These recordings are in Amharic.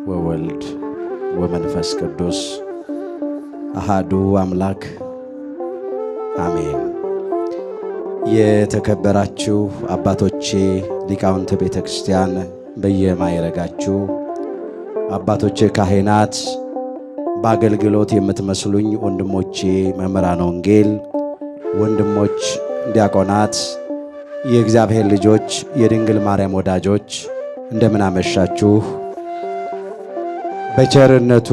ወወልድ ወመንፈስ ቅዱስ አሃዱ አምላክ አሜን። የተከበራችሁ አባቶቼ ሊቃውንተ ቤተ ክርስቲያን በየማይረጋችሁ አባቶቼ ካህናት፣ በአገልግሎት የምትመስሉኝ ወንድሞቼ መምህራነ ወንጌል፣ ወንድሞች ዲያቆናት፣ የእግዚአብሔር ልጆች፣ የድንግል ማርያም ወዳጆች እንደምን አመሻችሁ። በቸርነቱ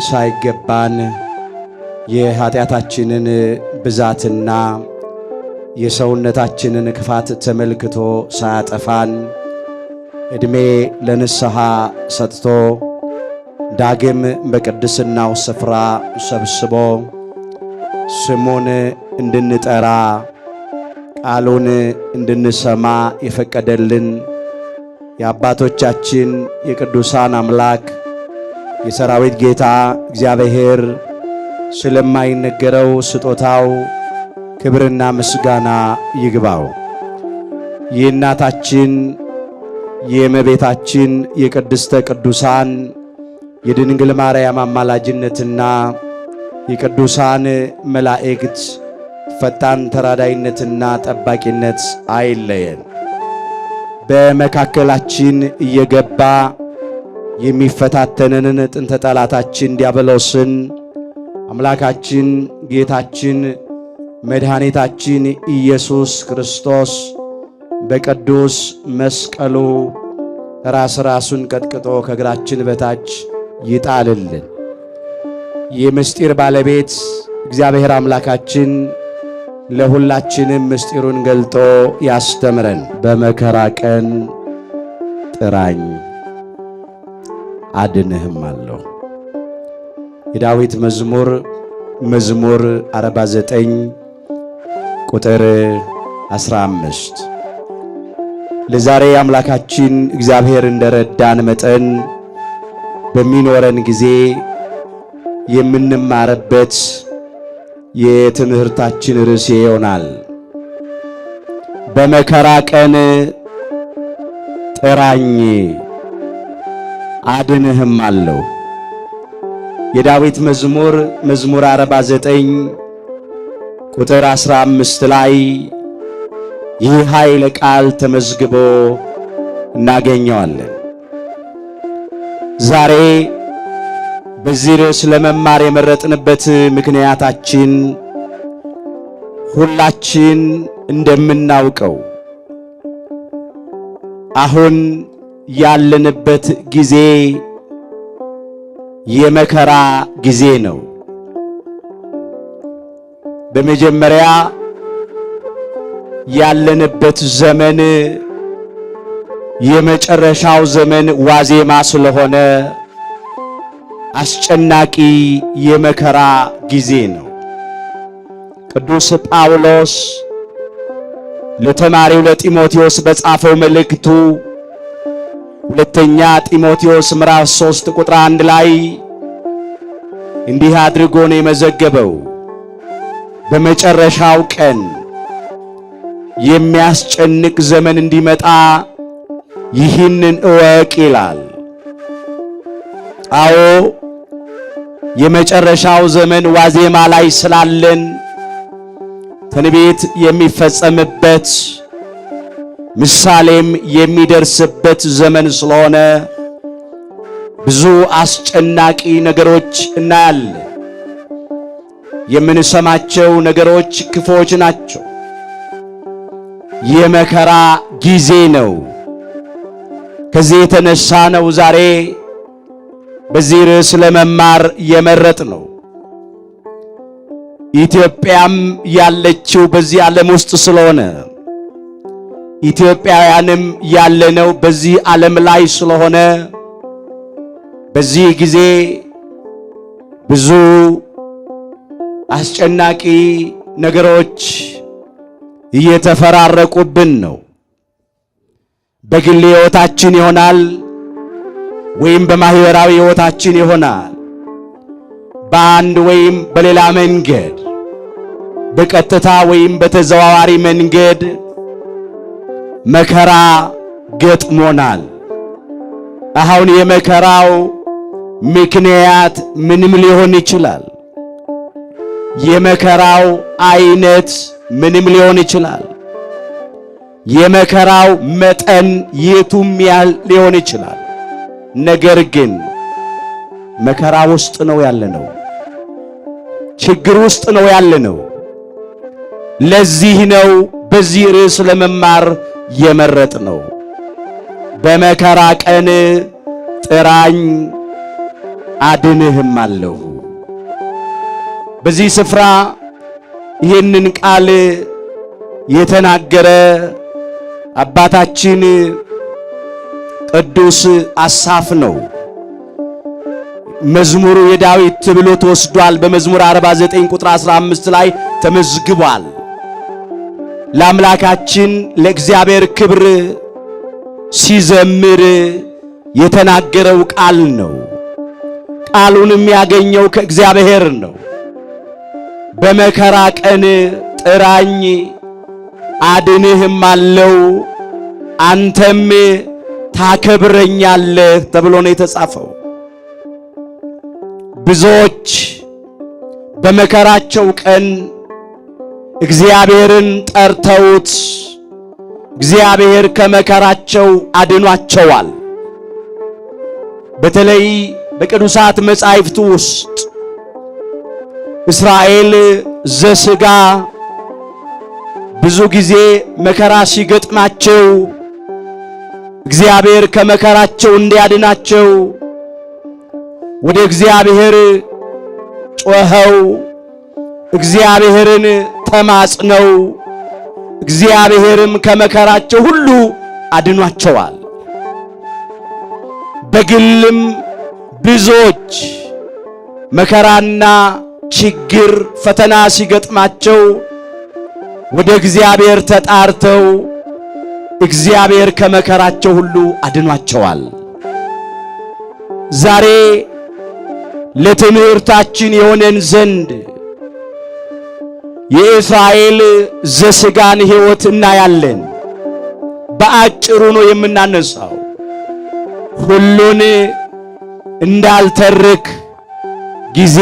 ሳይገባን የኃጢአታችንን ብዛትና የሰውነታችንን ክፋት ተመልክቶ ሳያጠፋን ዕድሜ ለንስሐ ሰጥቶ ዳግም በቅድስናው ስፍራ ሰብስቦ ስሙን እንድንጠራ ቃሉን እንድንሰማ የፈቀደልን የአባቶቻችን የቅዱሳን አምላክ የሰራዊት ጌታ እግዚአብሔር ስለማይነገረው ስጦታው ክብርና ምስጋና ይግባው። የእናታችን የእመቤታችን የቅድስተ ቅዱሳን የድንግል ማርያም አማላጅነትና የቅዱሳን መላእክት ፈጣን ተራዳይነትና ጠባቂነት አይለየን። በመካከላችን እየገባ የሚፈታተነንን ጥንተ ጠላታችን ዲያብሎስን አምላካችን ጌታችን መድኃኒታችን ኢየሱስ ክርስቶስ በቅዱስ መስቀሉ ራሱን ቀጥቅጦ ከእግራችን በታች ይጣልልን። የምስጢር ባለቤት እግዚአብሔር አምላካችን ለሁላችንም ምስጢሩን ገልጦ ያስተምረን። በመከራ ቀን ጥራኝ አድንህም አለው። የዳዊት መዝሙር 49 ቁጥር 15። ለዛሬ አምላካችን እግዚአብሔር እንደረዳን መጠን በሚኖረን ጊዜ የምንማርበት የትምህርታችን ርዕስ ይሆናል። በመከራ ቀን ጥራኝ አድንህም አለው። የዳዊት መዝሙር 49 ቁጥር 15 ላይ ይህ ኃይለ ቃል ተመዝግቦ እናገኘዋለን። ዛሬ በዚህ ርዕስ ለመማር የመረጥንበት ምክንያታችን ሁላችን እንደምናውቀው አሁን ያለንበት ጊዜ የመከራ ጊዜ ነው። በመጀመሪያ ያለንበት ዘመን የመጨረሻው ዘመን ዋዜማ ስለሆነ አስጨናቂ የመከራ ጊዜ ነው። ቅዱስ ጳውሎስ ለተማሪው ለጢሞቴዎስ በጻፈው መልእክቱ ሁለተኛ ጢሞቴዎስ ምዕራፍ 3 ቁጥር 1 ላይ እንዲህ አድርጎ ነው የመዘገበው። በመጨረሻው ቀን የሚያስጨንቅ ዘመን እንዲመጣ ይህንን እወቅ ይላል። አዎ የመጨረሻው ዘመን ዋዜማ ላይ ስላለን ትንቢት የሚፈጸምበት ምሳሌም የሚደርስበት ዘመን ስለሆነ ብዙ አስጨናቂ ነገሮች እናያለን። የምንሰማቸው ነገሮች ክፉዎች ናቸው። የመከራ ጊዜ ነው። ከዚህ የተነሳ ነው ዛሬ በዚህ ርዕስ ለመማር የመረጥ ነው። ኢትዮጵያም ያለችው በዚህ ዓለም ውስጥ ስለሆነ ኢትዮጵያውያንም ያለነው በዚህ ዓለም ላይ ስለሆነ በዚህ ጊዜ ብዙ አስጨናቂ ነገሮች እየተፈራረቁብን ነው። በግል ሕይወታችን ይሆናል ወይም በማህበራዊ ሕይወታችን ይሆናል። በአንድ ወይም በሌላ መንገድ በቀጥታ ወይም በተዘዋዋሪ መንገድ መከራ ገጥሞናል። አሁን የመከራው ምክንያት ምንም ሊሆን ይችላል። የመከራው አይነት ምንም ሊሆን ይችላል። የመከራው መጠን የቱም ያህል ሊሆን ይችላል። ነገር ግን መከራ ውስጥ ነው ያለነው። ችግር ውስጥ ነው ያለነው። ለዚህ ነው በዚህ ርዕስ ለመማር የመረጥነው። በመከራ ቀን ጥራኝ አድንህም አለሁ። በዚህ ስፍራ ይህንን ቃል የተናገረ አባታችን ቅዱስ አሳፍ ነው። መዝሙሩ የዳዊት ተብሎ ተወስዷል። በመዝሙር 49 ቁጥር 15 ላይ ተመዝግቧል። ለአምላካችን ለእግዚአብሔር ክብር ሲዘምር የተናገረው ቃል ነው። ቃሉንም ያገኘው ከእግዚአብሔር ነው። በመከራ ቀን ጥራኝ አድንህም አለው አንተም ታከብረኛለህ ተብሎ ነው የተጻፈው። ብዙዎች በመከራቸው ቀን እግዚአብሔርን ጠርተውት እግዚአብሔር ከመከራቸው አድኗቸዋል። በተለይ በቅዱሳት መጻሕፍት ውስጥ እስራኤል ዘሥጋ ብዙ ጊዜ መከራ ሲገጥማቸው እግዚአብሔር ከመከራቸው እንዲያድናቸው ወደ እግዚአብሔር ጮኸው እግዚአብሔርን ተማጽነው እግዚአብሔርም ከመከራቸው ሁሉ አድኗቸዋል። በግልም ብዙዎች መከራና ችግር ፈተና ሲገጥማቸው ወደ እግዚአብሔር ተጣርተው እግዚአብሔር ከመከራቸው ሁሉ አድኗቸዋል። ዛሬ ለትምህርታችን የሆነን ዘንድ የእስራኤል ዘሥጋን ሕይወት እናያለን። በአጭሩ ነው የምናነሳው። ሁሉን እንዳልተርክ ጊዜ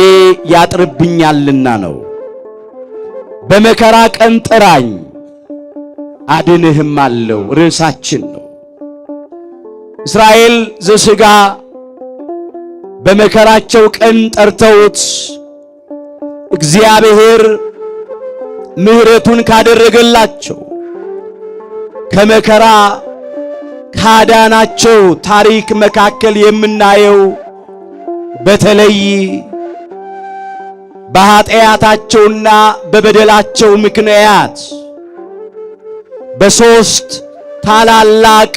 ያጥርብኛልና ነው። በመከራ ቀን ጥራኝ አድንህም አለው ርዕሳችን ነው። እስራኤል ዘሥጋ በመከራቸው ቀን ጠርተውት እግዚአብሔር ምሕረቱን ካደረገላቸው ከመከራ ካዳናቸው ታሪክ መካከል የምናየው በተለይ በኃጢአታቸውና በበደላቸው ምክንያት በሶስት ታላላቅ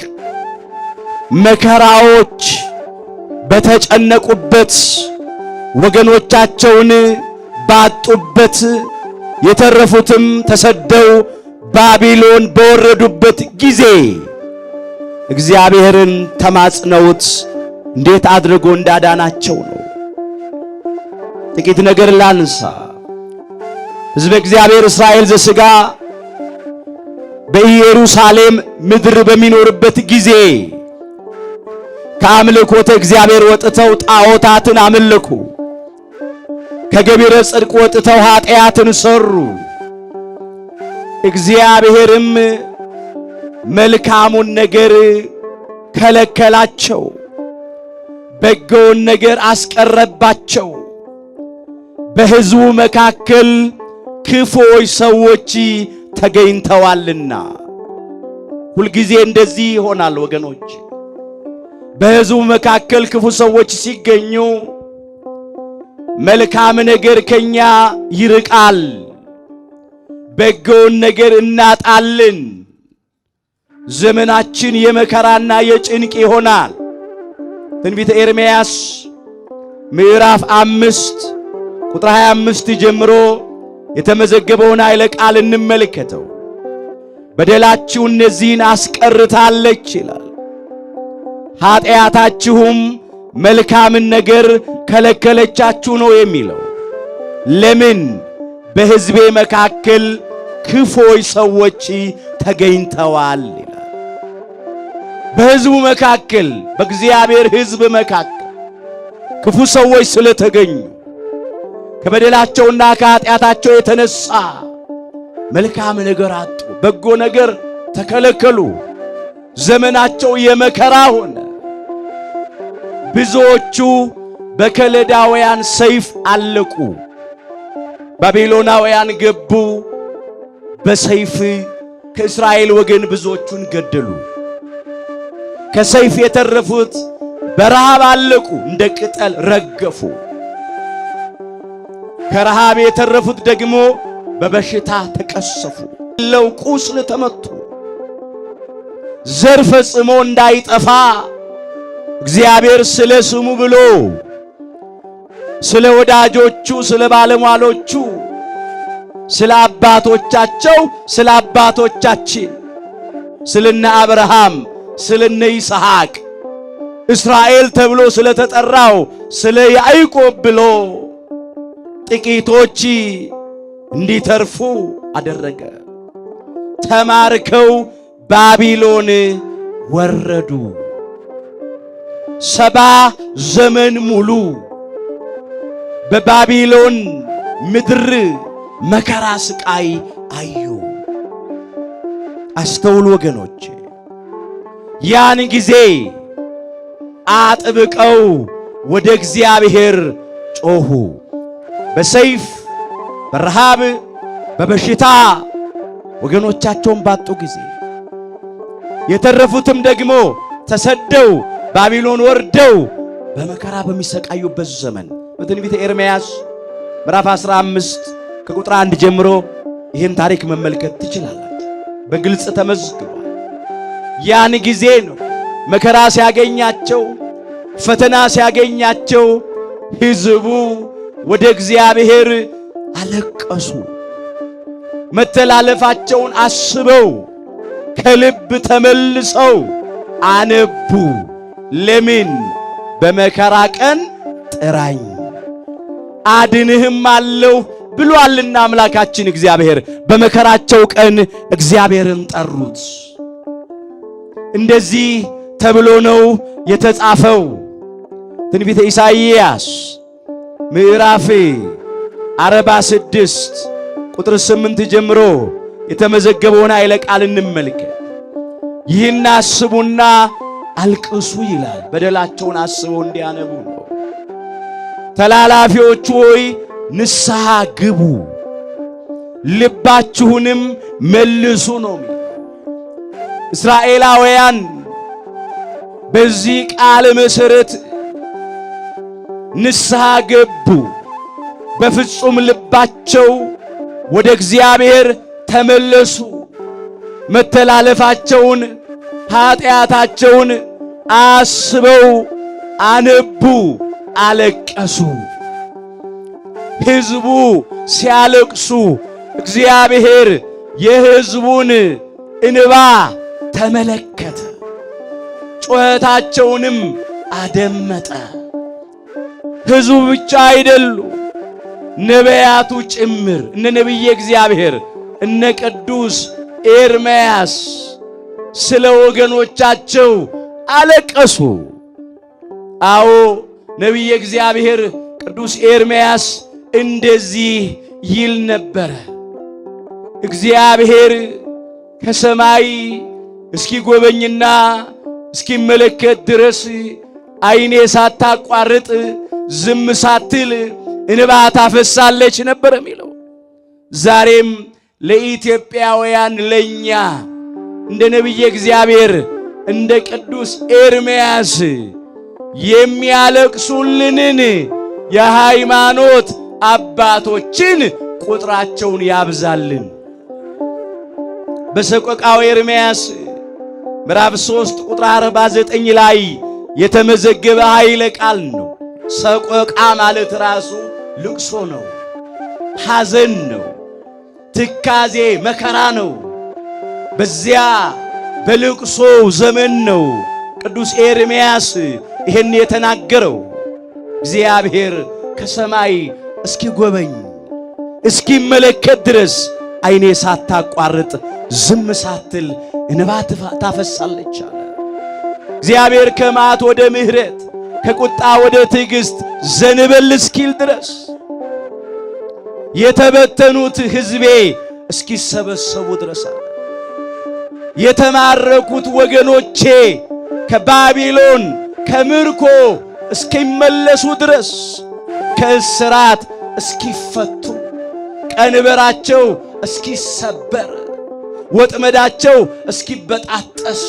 መከራዎች በተጨነቁበት ወገኖቻቸውን ባጡበት የተረፉትም ተሰደው ባቢሎን በወረዱበት ጊዜ እግዚአብሔርን ተማጽነውት እንዴት አድርጎ እንዳዳናቸው ነው። ጥቂት ነገር ላንሳ። ሕዝበ እግዚአብሔር እስራኤል ዘሥጋ በኢየሩሳሌም ምድር በሚኖርበት ጊዜ ከአምልኮተ እግዚአብሔር ወጥተው ጣዖታትን አመለኩ። ከገቢረ ጽድቅ ወጥተው ኃጢአትን ሰሩ። እግዚአብሔርም መልካሙን ነገር ከለከላቸው፣ በጎውን ነገር አስቀረባቸው። በሕዝቡ መካከል ክፉዎች ሰዎች ተገኝተዋልና። ሁልጊዜ እንደዚህ ይሆናል ወገኖች። በሕዝቡ መካከል ክፉ ሰዎች ሲገኙ መልካም ነገር ከኛ ይርቃል፣ በጎውን ነገር እናጣለን። ዘመናችን የመከራና የጭንቅ ይሆናል። ትንቢተ ኤርምያስ ምዕራፍ 5 ቁጥር 25 ጀምሮ የተመዘገበውን ኃይለ ቃል እንመልከተው። በደላችሁ እነዚህን አስቀርታለች ይላል፣ ኃጢአታችሁም መልካምን ነገር ከለከለቻችሁ ነው የሚለው። ለምን? በሕዝቤ መካከል ክፎች ሰዎች ተገኝተዋል ይላል። በሕዝቡ መካከል በእግዚአብሔር ሕዝብ መካከል ክፉ ሰዎች ስለተገኙ ከበደላቸውና ከኃጢአታቸው የተነሳ መልካም ነገር አጡ፣ በጎ ነገር ተከለከሉ። ዘመናቸው የመከራ ሆነ። ብዙዎቹ በከለዳውያን ሰይፍ አለቁ። ባቢሎናውያን ገቡ፣ በሰይፍ ከእስራኤል ወገን ብዙዎቹን ገደሉ። ከሰይፍ የተረፉት በረሃብ አለቁ፣ እንደ ቅጠል ረገፉ። ከረሃብ የተረፉት ደግሞ በበሽታ ተቀሰፉ፣ ለው ቁስል ተመቱ። ዘር ፈጽሞ እንዳይጠፋ እግዚአብሔር ስለ ስሙ ብሎ ስለ ወዳጆቹ ስለ ባለሟሎቹ ስለ አባቶቻቸው ስለ አባቶቻችን ስለነ አብርሃም ስለነ ይስሐቅ እስራኤል ተብሎ ስለተጠራው ስለ ያዕቆብ ብሎ ጥቂቶች እንዲተርፉ አደረገ። ተማርከው ባቢሎን ወረዱ። 70 ዘመን ሙሉ በባቢሎን ምድር መከራ ስቃይ አዩ። አስተውሉ ወገኖች፣ ያን ጊዜ አጥብቀው ወደ እግዚአብሔር ጮኹ። በሰይፍ በረሃብ በበሽታ ወገኖቻቸውን ባጡ ጊዜ የተረፉትም ደግሞ ተሰደው ባቢሎን ወርደው በመከራ በሚሰቃዩበት ዘመን በትንቢተ ኤርምያስ ምዕራፍ 15 ከቁጥር 1 ጀምሮ ይህን ታሪክ መመልከት ትችላላችሁ። በግልጽ ተመዝግቧል። ያን ጊዜ ነው መከራ ሲያገኛቸው፣ ፈተና ሲያገኛቸው ሕዝቡ ወደ እግዚአብሔር አለቀሱ። መተላለፋቸውን አስበው ከልብ ተመልሰው አነቡ። ለምን? በመከራ ቀን ጥራኝ አድንህም አለው ብሏልና አምላካችን እግዚአብሔር። በመከራቸው ቀን እግዚአብሔርን ጠሩት። እንደዚህ ተብሎ ነው የተጻፈው። ትንቢተ ኢሳይያስ ምዕራፍ 46 ቁጥር 8 ጀምሮ የተመዘገበውን ኃይለ ቃል እንመልከት። ይህን አስቡና አልቅሱ ይላል። በደላቸውን አስበው እንዲያነቡ ነው። ተላላፊዎቹ ሆይ ንስሐ ግቡ፣ ልባችሁንም መልሱ ነው። እስራኤላውያን በዚህ ቃል መሰረት ንስሐ ገቡ። በፍጹም ልባቸው ወደ እግዚአብሔር ተመለሱ። መተላለፋቸውን ኃጢአታቸውን አስበው አነቡ፣ አለቀሱ። ሕዝቡ ሲያለቅሱ እግዚአብሔር የሕዝቡን እንባ ተመለከተ፣ ጩኸታቸውንም አደመጠ። ሕዝቡ ብቻ አይደሉ፣ ነቢያቱ ጭምር እነ ነቢየ እግዚአብሔር እነ ቅዱስ ኤርምያስ ስለ ወገኖቻቸው አለቀሱ። አዎ ነቢየ እግዚአብሔር ቅዱስ ኤርምያስ እንደዚህ ይል ነበረ። እግዚአብሔር ከሰማይ እስኪጎበኝና እስኪመለከት ድረስ ዓይኔ ሳታቋርጥ ዝም ሳትል እንባ ታፈሳለች ነበር የሚለው። ዛሬም ለኢትዮጵያውያን ለኛ እንደ ነቢየ እግዚአብሔር እንደ ቅዱስ ኤርምያስ የሚያለቅሱልንን የሃይማኖት አባቶችን ቁጥራቸውን ያብዛልን። በሰቆቃወ ኤርምያስ ምዕራፍ 3 ቁጥር 49 ላይ የተመዘገበ ኃይለ ቃል ነው። ሰቆቃ ማለት ራሱ ልቅሶ ነው፣ ሐዘን ነው፣ ትካዜ መከራ ነው። በዚያ በልቅሶ ዘመን ነው ቅዱስ ኤርምያስ ይሄን የተናገረው። እግዚአብሔር ከሰማይ እስኪጎበኝ እስኪመለከት ድረስ ዓይኔ ሳታቋርጥ ዝም ሳትል እንባ ታፈሳለች አለ። እግዚአብሔር ከመዓት ወደ ምሕረት ከቁጣ ወደ ትዕግሥት ዘንበል እስኪል ድረስ የተበተኑት ሕዝቤ እስኪሰበሰቡ ድረስ የተማረኩት ወገኖቼ ከባቢሎን ከምርኮ እስኪመለሱ ድረስ ከእስራት እስኪፈቱ ቀንበራቸው እስኪሰበር ወጥመዳቸው እስኪበጣጠስ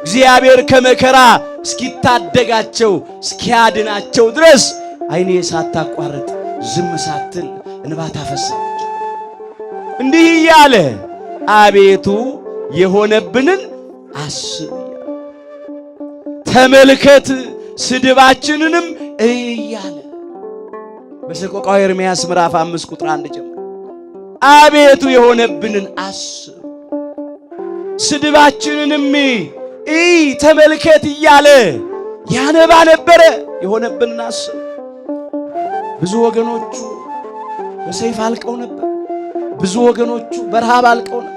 እግዚአብሔር ከመከራ እስኪታደጋቸው እስኪያድናቸው ድረስ ዓይኔ ሳታቋርጥ ዝም ሳትል እንባ ታፈሳለች። እንዲህ እያለ አቤቱ የሆነብንን አስብ ተመልከት ስድባችንንም እያለ በሰቆቃወ ኤርምያስ ምዕራፍ 5 ቁጥር 1 ጀምሮ አቤቱ የሆነብንን አስብ ስድባችንንም ተመልከት እያለ ያነባ ነበረ። የሆነብንን አስብ። ብዙ ወገኖቹ በሰይፍ አልቀው ነበር። ብዙ ወገኖቹ በረሃብ አልቀው ነበር።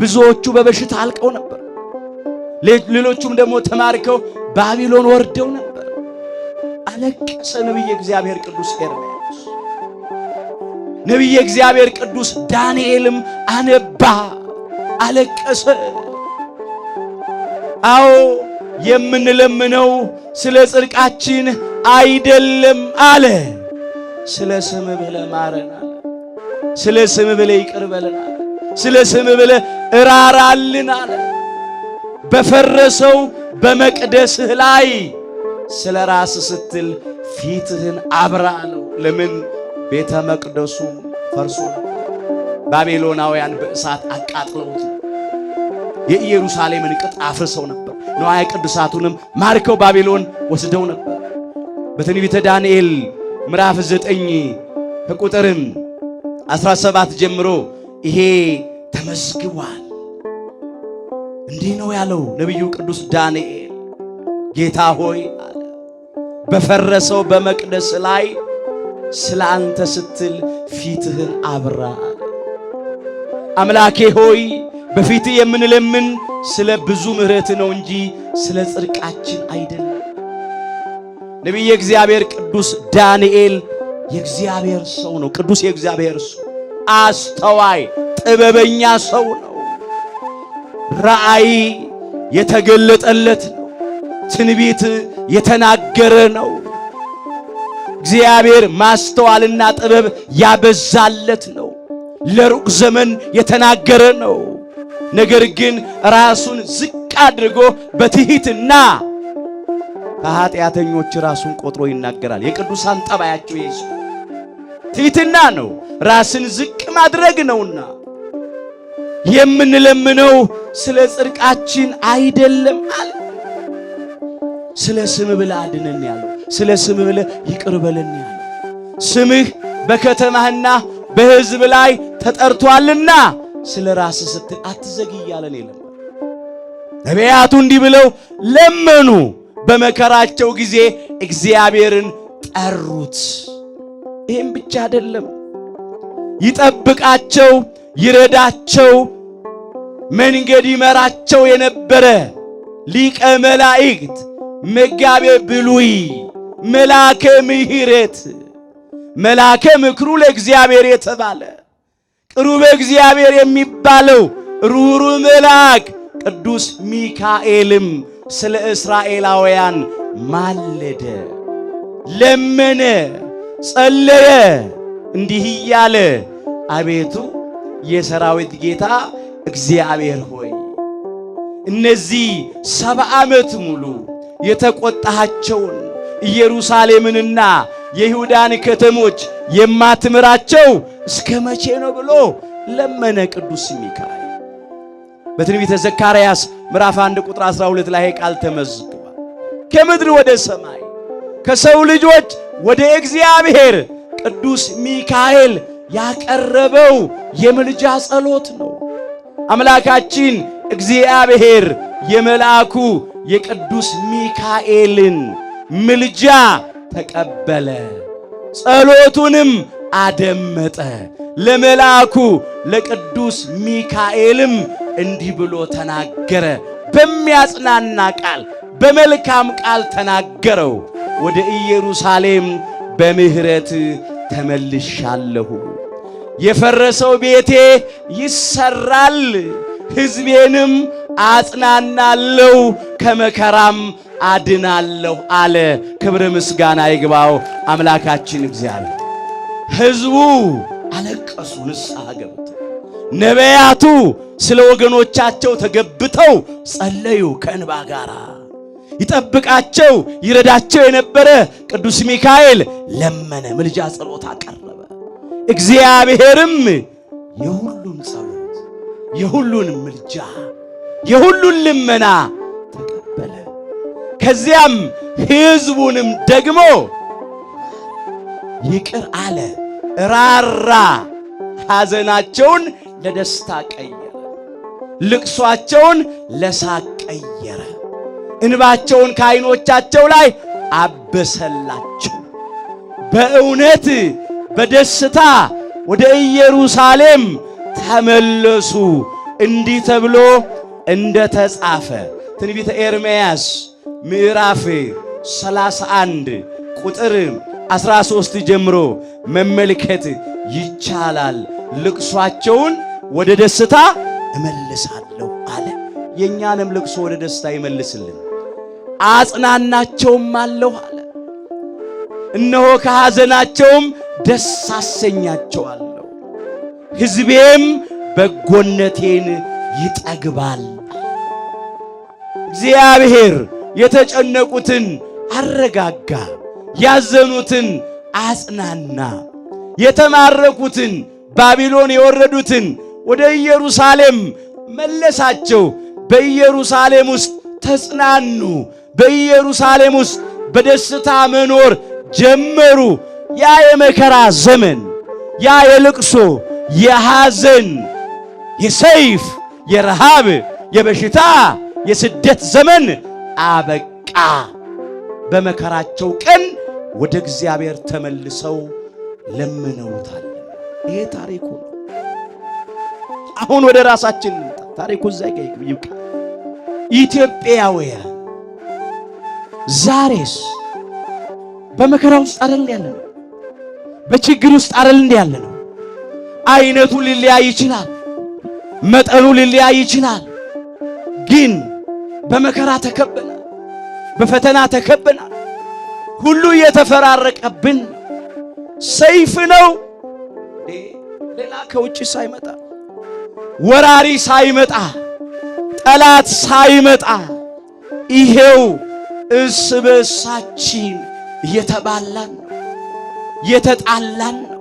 ብዙዎቹ በበሽታ አልቀው ነበር። ሌሎቹም ደግሞ ተማርከው ባቢሎን ወርደው ነበር። አለቀሰ ነቢየ እግዚአብሔር ቅዱስ ኤርምያስ። ነቢየ እግዚአብሔር ቅዱስ ዳንኤልም አነባ፣ አለቀሰ። አዎ የምንለምነው ስለ ጽድቃችን አይደለም አለ። ስለ ስም ብለህ ማረን አለ። ስለ ስም ብለህ ይቅር በለን አለ። ስለ ስም ብለህ እራራልን አለ። በፈረሰው በመቅደስህ ላይ ስለ ራስ ስትል ፊትህን አብራ አለው። ለምን? ቤተ መቅደሱ ፈርሶ ነበር። ባቢሎናውያን በእሳት አቃጥለውት የኢየሩሳሌምን ቅጥ አፍርሰው ነበር። ንዋየ ቅዱሳቱንም ማርከው ባቢሎን ወስደው ነበር። በትንቢተ ዳንኤል ምዕራፍ 9 ከቁጥር 17 ጀምሮ ይሄ ተመዝግቧል። እንዲህ ነው ያለው ነቢዩ ቅዱስ ዳንኤል። ጌታ ሆይ አለ በፈረሰው በመቅደስ ላይ ስለ አንተ ስትል ፊትህን አብራ አለ። አምላኬ ሆይ በፊት የምንለምን ስለ ብዙ ምሕረት ነው እንጂ ስለ ጽድቃችን አይደለም። ነቢየ እግዚአብሔር ቅዱስ ዳንኤል የእግዚአብሔር ሰው ነው። ቅዱስ የእግዚአብሔር ሰው፣ አስተዋይ ጥበበኛ ሰው ነው። ራእይ የተገለጠለት ነው። ትንቢት የተናገረ ነው። እግዚአብሔር ማስተዋልና ጥበብ ያበዛለት ነው። ለሩቅ ዘመን የተናገረ ነው። ነገር ግን ራሱን ዝቅ አድርጎ በትሕትና ከኃጢአተኞች ራሱን ቆጥሮ ይናገራል። የቅዱሳን ጠባያቸው ይህ ትሕትና ነው። ራስን ዝቅ ማድረግ ነውና የምንለምነው ስለ ጽድቃችን አይደለም አለ። ስለ ስም ብለህ አድነን ያለው፣ ስለ ስም ብለህ ይቅር በለን ያለው። ስምህ በከተማህና በሕዝብ ላይ ተጠርቷልና ስለ ራስህ ስትል አትዘግይ እያለን የለም። ነቢያቱ እንዲህ ብለው ለመኑ። በመከራቸው ጊዜ እግዚአብሔርን ጠሩት። ይህም ብቻ አይደለም፣ ይጠብቃቸው ይረዳቸው መንገድ ይመራቸው የነበረ ሊቀ መላእክት መጋቤ ብሉይ መልአከ ምሕረት መልአከ ምክሩ ለእግዚአብሔር የተባለ ቅሩበ እግዚአብሔር የሚባለው ሩሩ መልአክ ቅዱስ ሚካኤልም ስለ እስራኤላውያን ማለደ፣ ለመነ፣ ጸለየ። እንዲህ እያለ አቤቱ የሰራዊት ጌታ እግዚአብሔር ሆይ እነዚህ 70 ዓመት ሙሉ የተቆጣሃቸውን ኢየሩሳሌምንና የይሁዳን ከተሞች የማትምራቸው እስከ መቼ ነው ብሎ ለመነ ቅዱስ ሚካኤል። በትንቢተ ዘካርያስ ምዕራፍ 1 ቁጥር 12 ላይ ቃል ተመዝግቧል። ከምድር ወደ ሰማይ ከሰው ልጆች ወደ እግዚአብሔር ቅዱስ ሚካኤል ያቀረበው የምልጃ ጸሎት ነው። አምላካችን እግዚአብሔር የመልአኩ የቅዱስ ሚካኤልን ምልጃ ተቀበለ፣ ጸሎቱንም አደመጠ። ለመልአኩ ለቅዱስ ሚካኤልም እንዲህ ብሎ ተናገረ በሚያጽናና ቃል በመልካም ቃል ተናገረው። ወደ ኢየሩሳሌም በምህረት ተመልሻለሁ። የፈረሰው ቤቴ ይሰራል፣ ሕዝቤንም አጽናናለሁ፣ ከመከራም አድናለሁ አለ። ክብር ምስጋና ይግባው አምላካችን እግዚአብሔር። ሕዝቡ አለቀሱ፣ ንስሐ ገብተው። ነቢያቱ ስለ ወገኖቻቸው ተገብተው ጸለዩ ከእንባ ጋር። ይጠብቃቸው ይረዳቸው የነበረ ቅዱስ ሚካኤል ለመነ፣ ምልጃ ጸሎት አቀረበ። እግዚአብሔርም የሁሉን ጸሎት፣ የሁሉን ምልጃ፣ የሁሉን ልመና ተቀበለ። ከዚያም ሕዝቡንም ደግሞ ይቅር አለ፣ ራራ። ሐዘናቸውን ለደስታ ቀየረ፣ ልቅሷቸውን ለሳቅ ቀየረ፣ እንባቸውን ከዓይኖቻቸው ላይ አበሰላቸው። በእውነት በደስታ ወደ ኢየሩሳሌም ተመለሱ። እንዲህ ተብሎ እንደ ተጻፈ ትንቢተ ኤርምያስ ምዕራፍ 31 ቁጥር 13 ጀምሮ መመልከት ይቻላል። ልቅሷቸውን ወደ ደስታ እመልሳለሁ አለ። የኛንም ልቅሶ ወደ ደስታ ይመልስልን። አጽናናቸውም አለሁ አለ። እነሆ ከሐዘናቸውም ደስ አሰኛቸዋለሁ፣ ሕዝቤም በጎነቴን ይጠግባል። እግዚአብሔር የተጨነቁትን አረጋጋ፣ ያዘኑትን አጽናና፣ የተማረኩትን ባቢሎን የወረዱትን ወደ ኢየሩሳሌም መለሳቸው። በኢየሩሳሌም ውስጥ ተጽናኑ። በኢየሩሳሌም ውስጥ በደስታ መኖር ጀመሩ። ያ የመከራ ዘመን፣ ያ የልቅሶ፣ የሐዘን፣ የሰይፍ፣ የረሃብ፣ የበሽታ፣ የስደት ዘመን አበቃ። በመከራቸው ቀን ወደ እግዚአብሔር ተመልሰው ለምነውታል። ይሄ ታሪኩ ነው። አሁን ወደ ራሳችን እንምጣ። ታሪኩ እዛ ይብቃ። ኢትዮጵያውያን ዛሬስ በመከራ ውስጥ አይደል ያለነው? በችግር ውስጥ አይደል ያለነው? አይነቱ ሊለያይ ይችላል፣ መጠኑ ሊለያይ ይችላል። ግን በመከራ ተከበናል፣ በፈተና ተከበናል። ሁሉ እየተፈራረቀብን ሰይፍ ነው። ሌላ ከውጭ ሳይመጣ፣ ወራሪ ሳይመጣ፣ ጠላት ሳይመጣ ይሄው እርስ በርሳችን እየተባላን ነው፣ እየተጣላን ነው።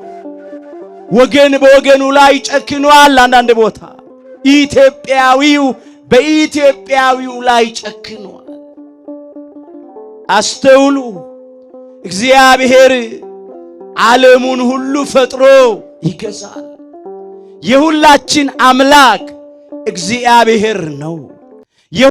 ወገን በወገኑ ላይ ጨክኗል። አንዳንድ ቦታ ኢትዮጵያዊው በኢትዮጵያዊው ላይ ጨክኗል። አስተውሉ። እግዚአብሔር ዓለሙን ሁሉ ፈጥሮ ይገዛል። የሁላችን አምላክ እግዚአብሔር ነው።